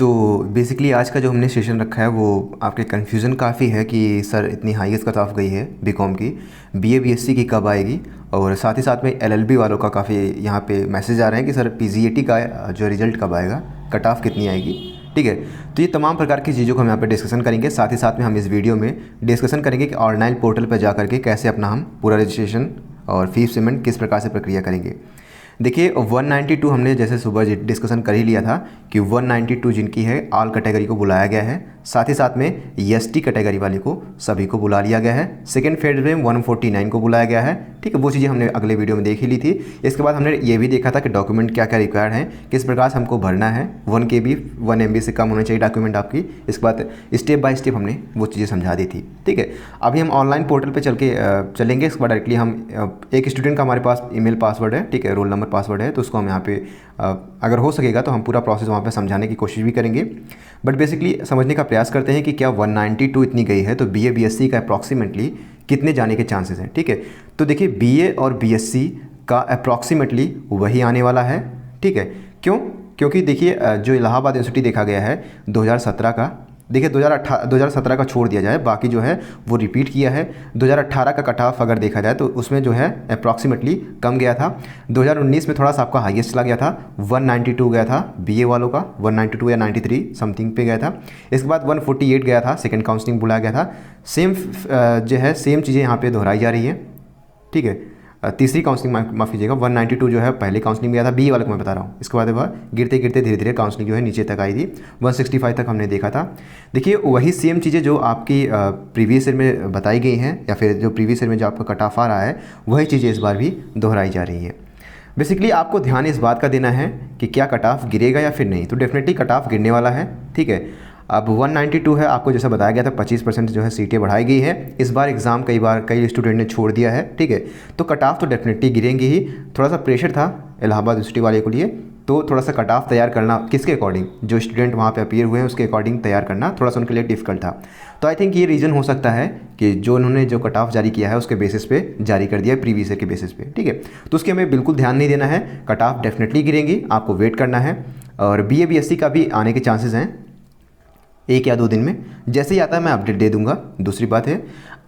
So basically आज का जो हमने सेशन रखा है वो आपके कन्फ्यूज़न काफ़ी है कि सर इतनी हाईएस्ट कट ऑफ गई है बीकॉम की, बीए बीएससी की कब आएगी, और साथ ही साथ में एलएलबी वालों का काफ़ी यहाँ पे मैसेज आ रहे हैं कि सर पीजीएटी का जो रिज़ल्ट कब आएगा, कट ऑफ कितनी आएगी। ठीक है, तो ये तमाम प्रकार की चीज़ों को हम यहाँ पे डिस्कशन करेंगे। साथ ही साथ में हम इस वीडियो में डिस्कशन करेंगे कि ऑनलाइन पोर्टल पर जा करके कैसे अपना हम पूरा रजिस्ट्रेशन और फीस पेमेंट किस प्रकार से प्रक्रिया करेंगे। देखिए 192 हमने जैसे सुबह डिस्कशन कर ही लिया था कि 192 जिनकी है ऑल कैटेगरी को बुलाया गया है, साथ ही साथ में एसटी कैटेगरी वाले को सभी को बुला लिया गया है। सेकेंड फेज में 149 को बुलाया गया है। ठीक है, वो चीज़ें हमने अगले वीडियो में देख ही ली थी। इसके बाद हमने ये भी देखा था कि डॉक्यूमेंट क्या क्या रिक्वायर्ड हैं, किस प्रकार से हमको भरना है। 1 KB 1 MB से कम होना चाहिए डॉक्यूमेंट आपकी। इसके बाद स्टेप बाय स्टेप हमने वो चीज़ें समझा दी थी। ठीक है, अभी हम ऑनलाइन पोर्टल पर चलेंगे। इसके बाद डायरेक्टली हम एक स्टूडेंट का हमारे पास ईमेल पासवर्ड है, ठीक है, रोल नंबर पासवर्ड है, तो उसको हम यहाँ पे अगर हो सकेगा तो हम पूरा प्रोसेस वहाँ पे समझाने की कोशिश भी करेंगे। बट बेसिकली समझने का प्रयास करते हैं कि क्या 192 इतनी गई है तो बीए बीएससी का अप्रॉक्सीमेटली कितने जाने के चांसेस हैं। ठीक है, तो देखिए बीए और बीएससी का अप्रॉक्सीमेटली वही आने वाला है। ठीक है, क्योंकि देखिए जो इलाहाबाद यूनिवर्सिटी देखा गया है 2017 का, देखिए 2017 का छोड़ दिया जाए, बाकी जो है वो रिपीट किया है। 2018 का कट ऑफ अगर देखा जाए तो उसमें जो है अप्रॉक्सीमेटली कम गया था। 2019 में थोड़ा सा आपका हाईएस्ट चला गया था, 192 गया था बीए वालों का, 192 या 93 समथिंग पे गया था। इसके बाद 148 गया था, सेकेंड काउंसलिंग बुलाया गया था। सेम जो है सेम चीज़ें यहाँ पर दोहराई जा रही है। ठीक है, तीसरी काउंसलिंग माफ़ कीजिएगा 192 जो है पहले काउंसलिंग में गया था, बी वाले को मैं बता रहा हूँ। इसके बाद वह गिरते गिरते धीरे धीरे काउंसलिंग जो है नीचे तक आई थी, 165 तक हमने देखा था। देखिए वही सेम चीज़ें जो आपकी प्रीवियस ईयर में बताई गई हैं या फिर जो प्रीवियस ईयर में जो आपका कट ऑफ आ रहा है वही चीज़ें इस बार भी दोहराई जा रही हैं। बेसिकली आपको ध्यान इस बात का देना है कि क्या कट ऑफ गिरेगा या फिर नहीं, तो डेफिनेटली कट ऑफ गिरने वाला है। ठीक है, अब 192 है, आपको जैसा बताया गया था 25% जो है सीटें बढ़ाई गई है। इस बार एग्ज़ाम कई स्टूडेंट ने छोड़ दिया है। ठीक है, तो कट ऑफ तो डेफिनेटली गिरेंगी ही। थोड़ा सा प्रेशर था इलाहाबाद यूनिवर्सिटी वाले के लिए, तो थोड़ा सा कट ऑफ तैयार करना किसके अकॉर्डिंग, जो स्टूडेंट वहाँ पे अपीयर हुए हैं उसके अकॉर्डिंग तैयार करना थोड़ा सा उनके लिए डिफिकल्ट था। तो आई थिंक ये रीज़न हो सकता है कि जो उन्होंने जो कट ऑफ जारी किया है उसके बेसिस पे जारी कर दिया है, प्रीवियस ईयर के बेसिस पे। ठीक है, तो उसके हमें बिल्कुल ध्यान नहीं देना है, कट ऑफ डेफिनेटली गिरेंगी, आपको वेट करना है। और बीए बीएससी का भी आने के चांसेस हैं 1 या 2 दिन में, जैसे ही आता है मैं अपडेट दे दूंगा। दूसरी बात है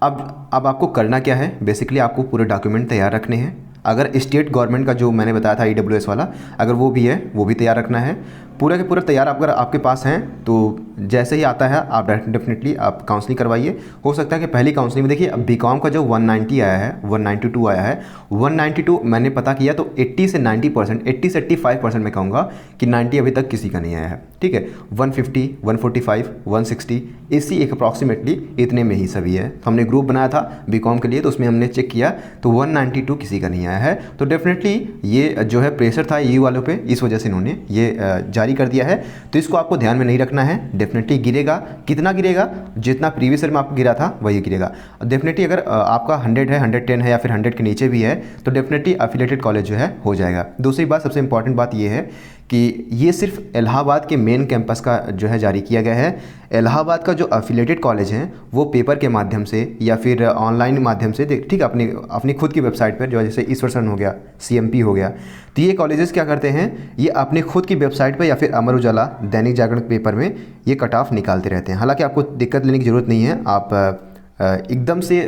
अब आपको करना क्या है, बेसिकली आपको पूरे डॉक्यूमेंट तैयार रखने हैं। अगर स्टेट गवर्नमेंट का जो मैंने बताया था EWS वाला, अगर वो भी है वो भी तैयार रखना है। पूरा के पूरा तैयार अगर आपके पास हैं तो जैसे ही आता है आप डेफिनेटली आप काउंसलिंग करवाइए। हो सकता है कि पहली काउंसलिंग में देखिए अब बीकॉम का जो 190 आया है, 192 आया है, 192 मैंने पता किया तो 80 से 90%, 80 से 85% मैं कहूँगा कि 90 अभी तक किसी का नहीं आया है। ठीक है, 150, 145, 160 इसी एक अप्रॉक्सीमेटली इतने में ही सभी है। हमने ग्रुप बनाया था बीकॉम के लिए तो उसमें हमने चेक किया तो 192 किसी का नहीं आया है। तो डेफिनेटली ये जो है प्रेशर था यू वालों पे, इस वजह से इन्होंने ये जारी कर दिया है। तो इसको आपको ध्यान में नहीं रखना है, डेफिनेटली गिरेगा। कितना गिरेगा, जितना प्रीवियस ईयर में आपको गिरा था वही गिरेगा। डेफिनेटली अगर आपका 100 है, 110 है या फिर 100 के नीचे भी है तो डेफिनेटली एफिलिएटेड कॉलेज जो है हो जाएगा। दूसरी बात, सबसे इंपॉर्टेंट बात ये है कि ये सिर्फ इलाहाबाद के मेन कैंपस का जो है जारी किया गया है। इलाहाबाद का जो एफिलिएटेड कॉलेज हैं वो पेपर के माध्यम से या फिर ऑनलाइन माध्यम से ठीक है अपनी खुद की वेबसाइट पर, जो जैसे ईश्वरसन हो गया, CMP हो गया, तो ये कॉलेजेस क्या करते हैं, ये अपने खुद की वेबसाइट पर या फिर अमर उजाला, दैनिक जागरण पेपर में ये कट ऑफ निकालते रहते हैं। हालांकि आपको दिक्कत लेने की ज़रूरत नहीं है, आप एकदम से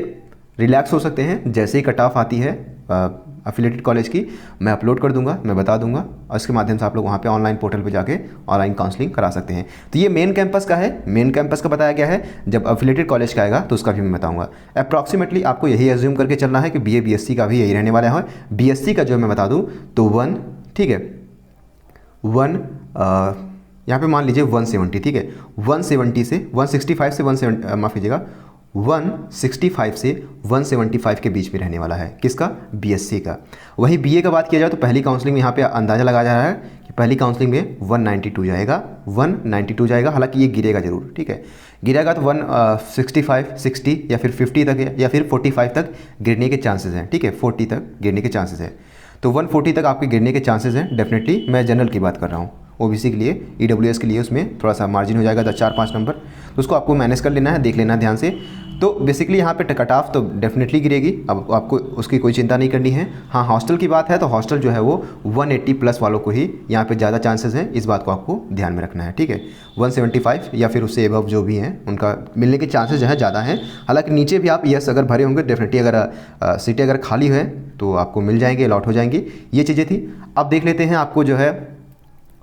रिलैक्स हो सकते हैं। जैसे ही कट ऑफ आती है एफिलिएटेड कॉलेज की मैं अपलोड कर दूंगा, मैं बता दूंगा, और इसके माध्यम से आप लोग वहाँ पे ऑनलाइन पोर्टल पे जाके ऑनलाइन काउंसलिंग करा सकते हैं। तो ये मेन कैंपस का है, मेन कैंपस का बताया गया है। जब एफिलिएटेड कॉलेज का आएगा तो उसका भी मैं बताऊंगा। अप्रॉक्सीमेटली आपको यही एज्यूम करके चलना है कि बीए बीएससी का भी यही रहने वाला है। बीएससी का जो मैं बता दूँ तो 1, ठीक है, 1 यहाँ पे मान लीजिए 170, ठीक है, 170 से 165 से 170 माफ़ कीजिएगा 165 से 175 के बीच में रहने वाला है। किसका, बीएससी का। वही बीए का बात किया जाए तो पहली काउंसलिंग में यहाँ पे अंदाज़ा लगाया जा रहा है कि पहली काउंसलिंग में 192 जाएगा, 192 जाएगा। हालांकि ये गिरेगा जरूर, ठीक है, गिरेगा तो 165, 60 या फिर 50 तक या फिर 45 तक गिरने के चांसेस हैं। ठीक है, 40 तक गिरने के चांसेस हैं। तो 140 तक आपके गिरने के चांसेस हैं डेफिनेटली। मैं जनरल की बात कर रहा हूँ, ओबीसी के लिए, EWS के लिए उसमें थोड़ा सा मार्जिन हो जाएगा 4-5 नंबर, तो उसको आपको मैनेज कर लेना है, देख लेना ध्यान से। तो बेसिकली यहाँ पे कट ऑफ तो डेफिनेटली गिरेगी, अब आपको उसकी कोई चिंता नहीं करनी है। हाँ, हॉस्टल की बात है तो हॉस्टल जो है वो 180 प्लस वालों को ही यहाँ पे ज़्यादा चांसेस हैं, इस बात को आपको ध्यान में रखना है, ठीक है। 175 या फिर उससे एबव जो भी हैं उनका मिलने के चांसेस जो है ज़्यादा हैं। हालांकि नीचे भी आप यस अगर भरे होंगे डेफिनेटली, अगर सीटें अगर खाली है तो आपको मिल जाएंगे, अलॉट हो जाएंगी। ये चीज़ें थी। अब देख लेते हैं, आपको जो है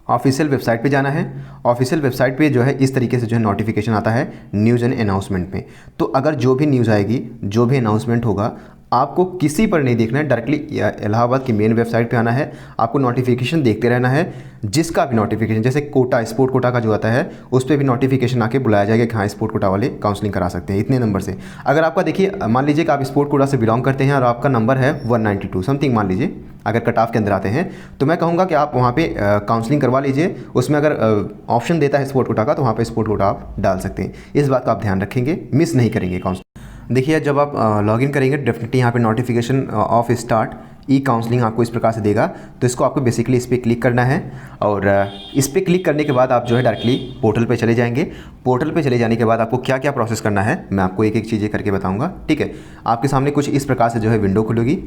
ऑफिशियल वेबसाइट पे जाना है। ऑफिशियल वेबसाइट पे जो है इस तरीके से जो है नोटिफिकेशन आता है न्यूज़ एंड अनाउंसमेंट में। तो अगर जो भी न्यूज़ आएगी, जो भी अनाउंसमेंट होगा, आपको किसी पर नहीं देखना है, डायरेक्टली इलाहाबाद की मेन वेबसाइट पे आना है। आपको नोटिफिकेशन देखते रहना है, जिसका भी नोटिफिकेशन, जैसे कोटा, स्पोर्ट कोटा का जो आता है उस पर भी नोटिफिकेशन आके बुलाया जाएगा कि हाँ स्पोर्ट कोटा वाले काउंसलिंग करा सकते हैं इतने नंबर से। अगर आपका देखिए, मान लीजिए कि आप स्पोर्ट कोटा से बिलोंग करते हैं और आपका नंबर है 192 समथिंग, मान लीजिए अगर कट ऑफ के अंदर आते हैं, तो मैं कहूँगा कि आप वहाँ पे काउंसलिंग करवा लीजिए। उसमें अगर ऑप्शन देता है स्पोर्ट कोटा का तो वहाँ पे स्पोर्ट कोटा आप डाल सकते हैं। इस बात का आप ध्यान रखेंगे, मिस नहीं करेंगे काउंसलिंग। देखिए, जब आप लॉगिन करेंगे डेफिनेटली यहाँ पे notification of start E counselling आपको इस प्रकार से देगा। तो इसको आपको बेसिकली इस पर क्लिक करना है और इस पर क्लिक करने के बाद आप जो है डायरेक्टली पोर्टल पे चले जाएंगे। पोर्टल पे चले जाने के बाद आपको क्या क्या प्रोसेस करना है मैं आपको एक एक चीज़ें करके बताऊँगा, ठीक है। आपके सामने कुछ इस प्रकार से जो है विंडो खुलेगी।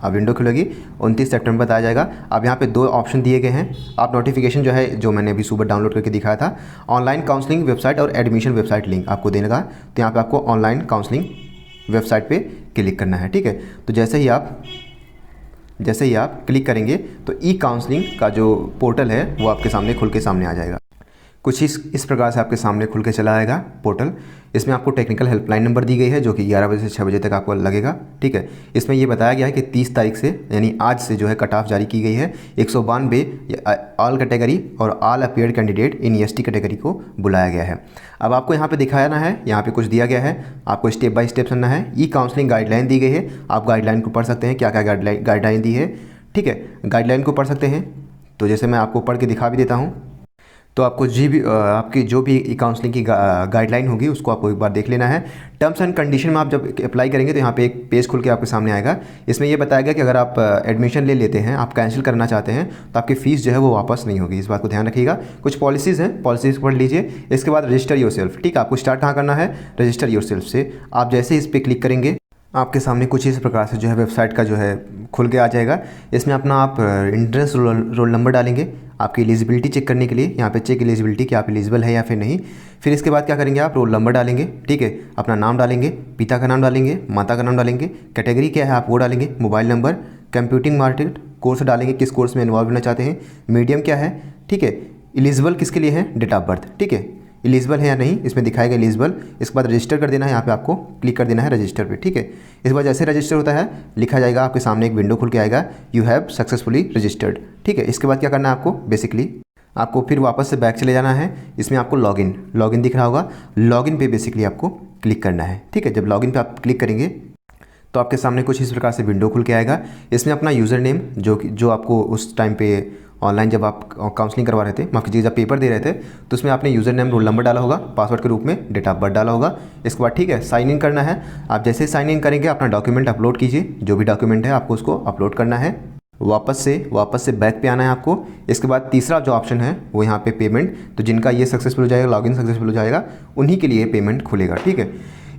अब विंडो खुलेगी, 29 सितंबर बताया जाएगा। अब यहाँ पे दो ऑप्शन दिए गए हैं। आप नोटिफिकेशन जो है, जो मैंने अभी सुबह डाउनलोड करके दिखाया था, ऑनलाइन काउंसलिंग वेबसाइट और एडमिशन वेबसाइट लिंक आपको देने का। तो यहाँ पे आपको ऑनलाइन काउंसलिंग वेबसाइट पे क्लिक करना है, ठीक है। तो जैसे ही आप क्लिक करेंगे तो ई काउंसलिंग का जो पोर्टल है वो आपके सामने खुल के सामने आ जाएगा। कुछ इस प्रकार से आपके सामने खुल के चला आएगा पोर्टल। इसमें आपको टेक्निकल हेल्पलाइन नंबर दी गई है जो कि 11 बजे से 6 बजे तक आपको लगेगा, ठीक है। इसमें ये बताया गया है कि 30 तारीख से यानी आज से जो है कट ऑफ जारी की गई है। 192 ऑल कैटेगरी और all appeared candidate in ST category को बुलाया गया है। अब आपको यहाँ पे दिखाना है, यहाँ पे कुछ दिया गया है, आपको स्टेप बाय स्टेप सुनना है। ई काउंसलिंग गाइडलाइन दी गई है, आप गाइडलाइन को पढ़ सकते हैं, क्या क्या गाइडलाइन दी है, ठीक है। गाइडलाइन को पढ़ सकते हैं। तो जैसे मैं आपको पढ़ के दिखा भी देता हूँ। तो आपको आपकी जो भी काउंसलिंग की गाइडलाइन होगी उसको आपको एक बार देख लेना है। टर्म्स एंड कंडीशन में आप जब अप्लाई करेंगे तो यहाँ पे एक पेज खुल के आपके सामने आएगा। इसमें ये बताया गया कि अगर आप एडमिशन ले लेते हैं, आप कैंसिल करना चाहते हैं, तो आपकी फ़ीस जो है वो वापस नहीं होगी। इस बात को ध्यान रखिएगा। कुछ पॉलिसीज़ हैं, पॉलिसीज़ पढ़ लीजिए। इसके बाद रजिस्टर योरसेल्फ, ठीक है। आपको स्टार्ट कहाँ करना है, रजिस्टर योरसेल्फ से। आप जैसे इस पर क्लिक करेंगे आपके सामने कुछ इस प्रकार से जो है वेबसाइट का जो है खुल के आ जाएगा। इसमें अपना आप इंट्रेंस रोल नंबर डालेंगे आपकी एलिजिबिलिटी चेक करने के लिए। यहाँ पे चेक एलिजिबिलिटी कि आप एलिजिबल है या फिर नहीं। फिर इसके बाद क्या करेंगे, आप रोल नंबर डालेंगे, ठीक है। अपना नाम डालेंगे, पिता का नाम डालेंगे, माता का नाम डालेंगे, कैटेगरी क्या है आप वो डालेंगे, mobile number, computing market course डालेंगे, किस कोर्स में इन्वॉल्व होना चाहते हैं, मीडियम क्या है, ठीक है। एलिजिबल किसके लिए है, डेट ऑफ बर्थ, ठीक है। एलिजिबल है या नहीं इसमें दिखाएगा एलिजिबल। इसके बाद रजिस्टर कर देना है, यहाँ पे आपको क्लिक कर देना है रजिस्टर पे, ठीक है। इस बार जैसे रजिस्टर होता है लिखा जाएगा, आपके सामने एक विंडो खुल के आएगा, यू हैव सक्सेसफुली रजिस्टर्ड, ठीक है। इसके बाद क्या करना है आपको, बेसिकली आपको फिर वापस से बैक चले जाना है। इसमें आपको लॉगिन दिख रहा होगा, लॉगिन पे बेसिकली आपको क्लिक करना है, ठीक है। जब लॉगिन पे आप क्लिक करेंगे तो आपके सामने कुछ इस प्रकार से विंडो खुल के आएगा। इसमें अपना यूज़र नेम जो आपको उस टाइम पे ऑनलाइन जब आप काउंसलिंग करवा रहे थे, माफ कीजिए जब पेपर दे रहे थे, तो उसमें आपने यूज़र नेम रोल नंबर डाला होगा, पासवर्ड के रूप में डेट ऑफ बर्थ डाला होगा। इसके बाद ठीक है साइन इन करना है। आप जैसे साइन इन करेंगे अपना डॉक्यूमेंट अपलोड कीजिए, जो भी डॉक्यूमेंट है आपको उसको अपलोड करना है। वापस से बैक पे आना है आपको। इसके बाद तीसरा जो ऑप्शन है वो यहाँ पे पेमेंट, तो जिनका ये सक्सेसफुल हो जाएगा, लॉगिन सक्सेसफुल हो जाएगा, उन्हीं के लिए पेमेंट खुलेगा, ठीक है।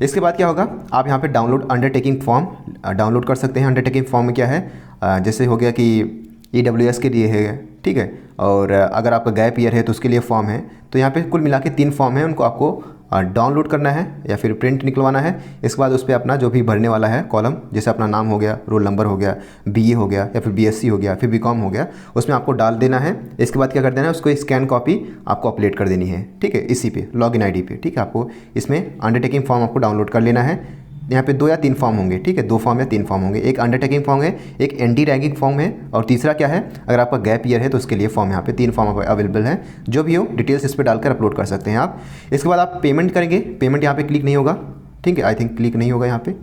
इसके बाद क्या होगा, आप यहाँ पे डाउनलोड अंडरटेकिंग फॉर्म डाउनलोड कर सकते हैं। अंडरटेकिंग फॉर्म में क्या है, जैसे हो गया कि EWS के लिए है, ठीक है। और अगर आपका गैप ईयर है तो उसके लिए फॉर्म है। तो यहाँ पे कुल मिला के 3 फॉर्म है, उनको आपको डाउनलोड करना है या फिर प्रिंट निकलवाना है। इसके बाद उस पर अपना जो भी भरने वाला है कॉलम, जैसे अपना नाम हो गया, रोल नंबर हो गया, BA हो गया या फिर BSc हो गया, फिर BCom हो गया, उसमें आपको डाल देना है। इसके बाद क्या कर देना है, उसको स्कैन कॉपी आपको अपलोड कर देनी है, ठीक है, इसी पे लॉगिन ID पे, ठीक है। आपको इसमें अंडरटेकिंग फॉर्म आपको डाउनलोड कर लेना है। यहाँ पे 2 या 3 फॉर्म होंगे, ठीक है, 2 फॉर्म या 3 फॉर्म होंगे। एक अंडरटेकिंग फॉर्म है, एक एंटी रैगिंग फॉर्म है, और तीसरा क्या है, अगर आपका गैप ईयर है तो उसके लिए फॉर्म। यहाँ पे 3 फॉर्म अवेलेबल है, जो भी हो डिटेल्स इस पर डालकर अपलोड कर सकते हैं आप। इसके बाद आप पेमेंट करेंगे, पेमेंट यहाँ पे क्लिक नहीं होगा, ठीक है, आई थिंक क्लिक नहीं होगा यहाँ पे,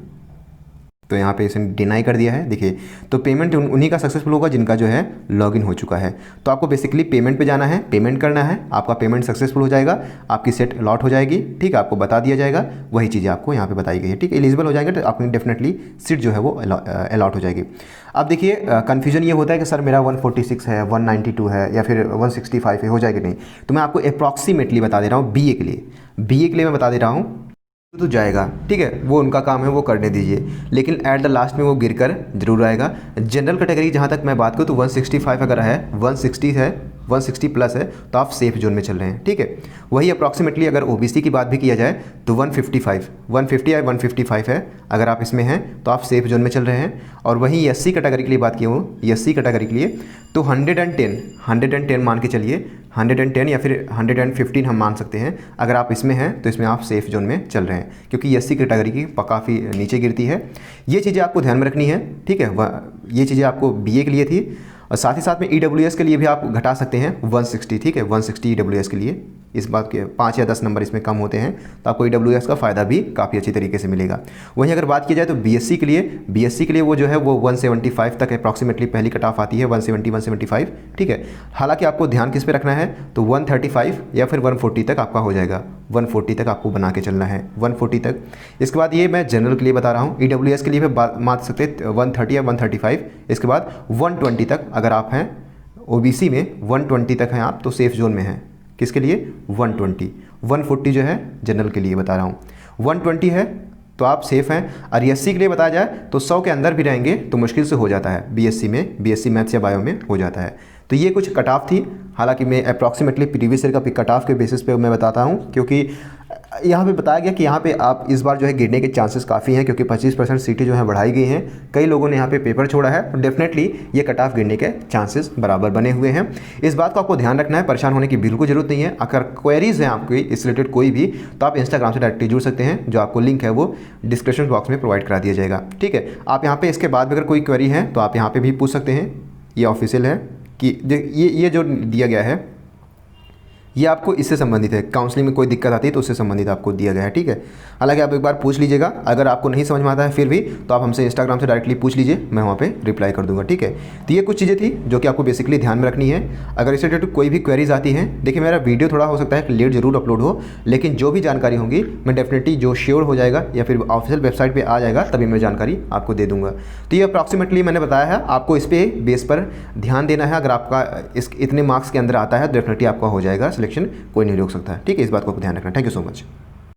तो यहाँ पे इसने डिनाई कर दिया है, देखिए। तो पेमेंट उन्हीं का सक्सेसफुल होगा जिनका जो है लॉगिन हो चुका है। तो आपको बेसिकली पेमेंट पे जाना है, पेमेंट करना है, आपका पेमेंट सक्सेसफुल हो जाएगा, आपकी सेट अलॉट हो जाएगी, ठीक है, आपको बता दिया जाएगा, वही चीज़ें आपको यहाँ पे बताई गई है, ठीक है। एलिजिबल हो जाएंगे तो आपकी डेफिनेटली सीट जो है वो अलॉट हो जाएगी। अब देखिए कन्फ्यूजन ये होता है कि सर मेरा 146 है, 192 है या फिर 165 है, हो जाएगी नहीं। तो मैं आपको अप्रॉक्सीमेटली बता दे रहा हूँ BA के लिए मैं बता दे रहा हूँ तो जाएगा, ठीक है, वो उनका काम है, वो करने दीजिए, लेकिन एट द लास्ट में वो गिरकर जरूर आएगा। जनरल कैटेगरी जहाँ तक मैं बात करूँ तो 165 अगर है, 160 है, 160 प्लस है तो आप सेफ जोन में चल रहे हैं, ठीक है। वही अप्रॉक्सीमेटली अगर ओबीसी की बात भी किया जाए तो 150 या 155 है, अगर आप इसमें हैं तो आप सेफ जोन में चल रहे हैं। और वहीं एससी कैटेगरी के लिए बात की हूँ, एससी कैटेगरी के लिए तो 110 मान के चलिए, 110 या फिर 115 हम मान सकते हैं। अगर आप इसमें हैं तो इसमें आप सेफ जोन में चल रहे हैं, क्योंकि एससी कैटेगरी की काफ़ी नीचे गिरती है। ये चीज़ें आपको ध्यान में रखनी है, ठीक है। ये चीज़ें आपको बीए के लिए थी, और साथ ही साथ में ईडब्ल्यूएस के लिए भी आप घटा सकते हैं 160, ठीक है, 160 ईडब्ल्यूएस के लिए। इस बात के 5 या 10 नंबर इसमें कम होते हैं तो आपको ईडब्ल्यूएस का फ़ायदा भी काफ़ी अच्छी तरीके से मिलेगा। वहीं अगर बात की जाए तो बीएससी के लिए वो जो है वो 175 तक अप्रॉक्सीमेटली पहली कट ऑफ आती है, 175, ठीक है। हालांकि आपको ध्यान किस पे रखना है तो 135 या फिर 140 तक आपका हो जाएगा, 140 तक आपको बना के चलना है, 140 तक। इसके बाद ये मैं जनरल के लिए बता रहा हूँ, ईडब्ल्यूएस के लिए भी मान सकते 130 या 135। इसके बाद 120 तक अगर आप हैं ओबीसी में, 120 तक हैं आप तो सेफ जोन में हैं। किसके लिए 120, 140 जो है जनरल के लिए बता रहा हूँ, 120 है तो आप सेफ़ हैं। और एससी के लिए बताया जाए तो 100 के अंदर भी रहेंगे तो मुश्किल से हो जाता है, बीएससी में, बीएससी मैथ्स या बायो में हो जाता है। तो ये कुछ कट ऑफ थी, हालांकि मैं अप्रॉक्सीमेटली प्रीवियस ईयर का कट ऑफ के बेसिस पे मैं बताता हूँ, क्योंकि यहाँ पे बताया गया कि यहाँ पे आप इस बार जो है गिरने के चांसेस काफ़ी हैं, क्योंकि 25% सीटें जो है बढ़ाई गई हैं। कई लोगों ने यहाँ पे पेपर छोड़ा है, तो डेफिनेटली ये कट ऑफ गिरने के चांसेस बराबर बने हुए हैं। इस बात को आपको ध्यान रखना है, परेशान होने की बिल्कुल जरूरत नहीं है। अगर क्वेरीज हैं आपकी इस रिलेटेड कोई भी, तो आप इंस्टाग्राम से डायरेक्टली जुड़ सकते हैं, जो आपको लिंक है वो डिस्क्रिप्शन बॉक्स में प्रोवाइड करा दिया जाएगा, ठीक है। आप यहाँ पे इसके बाद भी अगर कोई क्वेरी है तो आप यहाँ पे भी पूछ सकते हैं, ये ऑफिशियल है कि ये जो दिया गया है ये आपको इससे संबंधित है, काउंसलिंग में कोई दिक्कत आती है तो उससे संबंधित आपको दिया गया है, ठीक है। हालांकि आप एक बार पूछ लीजिएगा, अगर आपको नहीं समझ में आता है फिर भी तो आप हमसे इंस्टाग्राम से डायरेक्टली पूछ लीजिए, मैं वहाँ पे रिप्लाई कर दूंगा, ठीक है। तो ये कुछ चीज़ें थी जो कि आपको बेसिकली ध्यान में रखनी है। अगर इससे रिलेटेड कोई भी क्वेरीज आती हैं, देखिए मेरा वीडियो थोड़ा हो सकता है कि लेट जरूर अपलोड हो, लेकिन जो भी जानकारी होगी मैं डेफिनेटली जो श्योर हो जाएगा या फिर ऑफिशियल वेबसाइट पर आ जाएगा तभी मैं जानकारी आपको दे दूँगा। तो ये अप्रॉक्सीमेटली मैंने बताया है, आपको इस पर बेस पर ध्यान देना है। अगर आपका इस इतने मार्क्स के अंदर आता है तो डेफिनेटली आपका हो जाएगा सिलेक्शन, कोई नहीं रोक सकता है, ठीक है। इस बात को ध्यान रखना। Thank you so much.